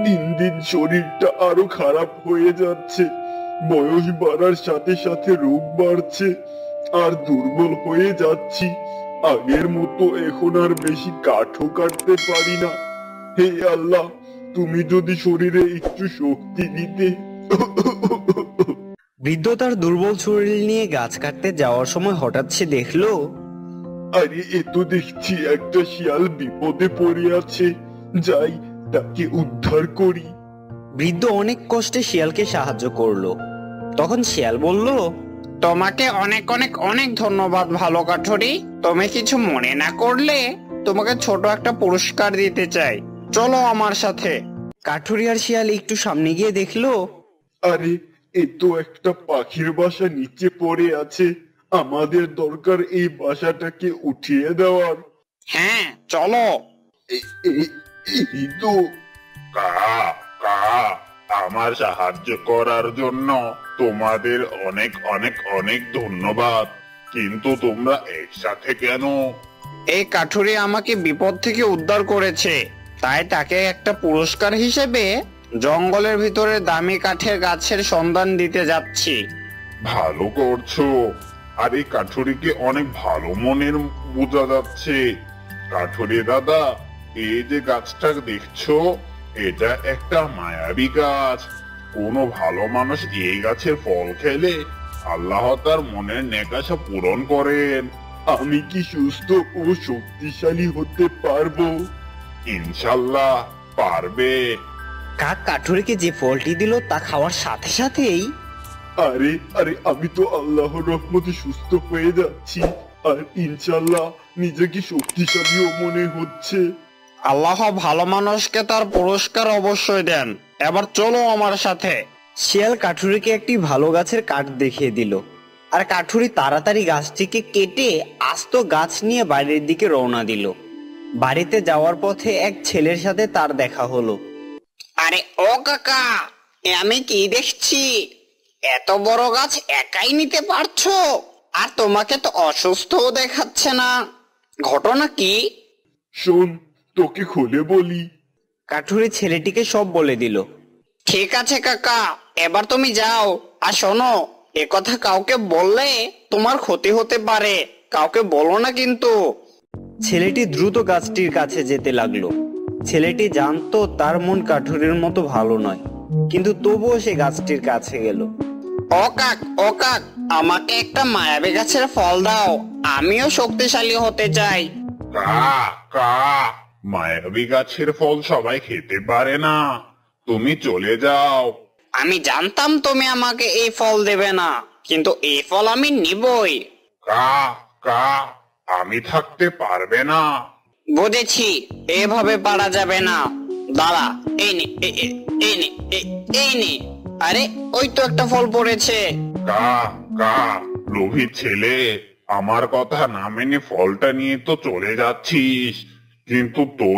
দিন দিন শরীরটা আরো খারাপ হয়ে যাচ্ছে। বয়স বাড়ার সাথে সাথে রোগ বাড়ছে, আর দুর্বল হয়ে যাচ্ছি। আগের মতো এখন আর বেশি কাঠও কাটতে পারি না। হে আল্লাহ, তুমি যদি শরীরে একটু শক্তি দিতে। বৃদ্ধ তার দুর্বল শরীর নিয়ে গাছ কাটতে যাওয়ার সময় হঠাৎ সে দেখলো আরে এ তো দেখছি একটা শিয়াল বিপদে পড়ে আছে। যাই, তাকে উদ্ধার করি। বৃদ্ধ অনেক কষ্টে শিয়ালকে সাহায্য করলো। তখন শিয়াল বলল, তোমাকে অনেক অনেক অনেক ধন্যবাদ ভালো কাঠুরি। তুমি কিছু মনে না করলে তোমাকে ছোট একটা পুরস্কার দিতে চাই, চলো আমার সাথে। কাঠুরি আর শিয়াল একটু সামনে গিয়ে দেখলো আরে এ তো একটা পাখির বাসা নিচে পড়ে আছে। আমাদের দরকার এই বাসাটাকে উঠিয়ে দেওয়ার। হ্যাঁ চলো। এই তো। কা কা আমার সাহায্য করার জন্য তোমাদের অনেক অনেক অনেক ধন্যবাদ। কিন্তু তোমরা একসাথে কেন? এই কাঠুরি আমাকে বিপদ থেকে উদ্ধার করেছে, তাই তাকে একটা পুরস্কার হিসেবে জঙ্গলের ভিতরে দামি কাঠের গাছের সন্ধান দিতে যাচ্ছি। ভালো করছো। আর এই কাঠুরিকে অনেক ভালো মনের বোঝা যাচ্ছে। কাঠুরি দাদা, এই যে গাছটা দেখছো, এটা একটা মায়াবী গাছ। কোনো ভালো মানুষ এই গাছের ফল খেলে আল্লাহ তার মনের নেকাশা পূরণ করেন। আমি কি সুস্থ ও শক্তিশালী হতে পারবো? ইনশাল্লাহ পারবে। কাক কাঠুরিকে যে ফলটি দিল তা খাওয়ার সাথে সাথেই আরে আরে আমি তো আল্লাহর রহমতে সুস্থ হয়ে যাচ্ছি, আর ইনশাল্লাহ নিজেকে শক্তিশালীও মনে হচ্ছে। আল্লাহ ভালো মানুষকে তার পুরস্কার অবশ্যই দেন। এবার চলো আমার সাথে। শিয়াল কাঠুরিকে একটি ভালো গাছের কাঠ দেখিয়ে দিল, আর কাঠুরি তাড়াতাড়ি গাছটিকে কেটে আস্ত গাছ নিয়ে বাড়ির দিকে রওনা দিল। বাড়িতে যাওয়ার পথে এক ছেলের সাথে তার দেখা হলো। আরে ও কাকা, এ আমি কি দেখছি? এত বড় গাছ একাই নিতে পারছো? আর তোমাকে তো অসুস্থও দেখাচ্ছে না, ঘটনা কি? শোন, তোকে খুলে বলি। কাঠুরি ছেলেটিকে সব বলে দিল। ঠিক আছে কাকা, এবার তুমি যাও। আর শোনো, এ কথা কাউকে বললে তোমার ক্ষতি হতে পারে, কাউকে বলো না কিন্তু। ছেলেটি দ্রুত গাছটির কাছে যেতে লাগলো। ছেলেটি জানতো তার মন কাঠুরির মতো ভালো নয়, কিন্তু তবুও সে গাছটির কাছে গেল। ও কাক, আমাকে একটা মায়াবী গাছের ফল দাও, আমিও শক্তিশালী হতে চাই। কা কা মায়াবী গাছের ফল সবাই খেতে পারে না। তুমি চলে যাও। আমি জানতাম তুমি আমাকে এই ফল দেবে না, কিন্তু এই ফল আমি নিবই। কা কা আমি থাকতে পারবে না। বুঝেছি, এভাবে পারা যাবে না। দাঁড়া, এই নে, এই নে, এই নে। আরে ওই তো একটা ফল পড়েছে। কা কা লোভী ছেলে, আমার কথা না মেনে ফলটা নিয়ে তো চলে যাচ্ছিস, কিন্তু তোর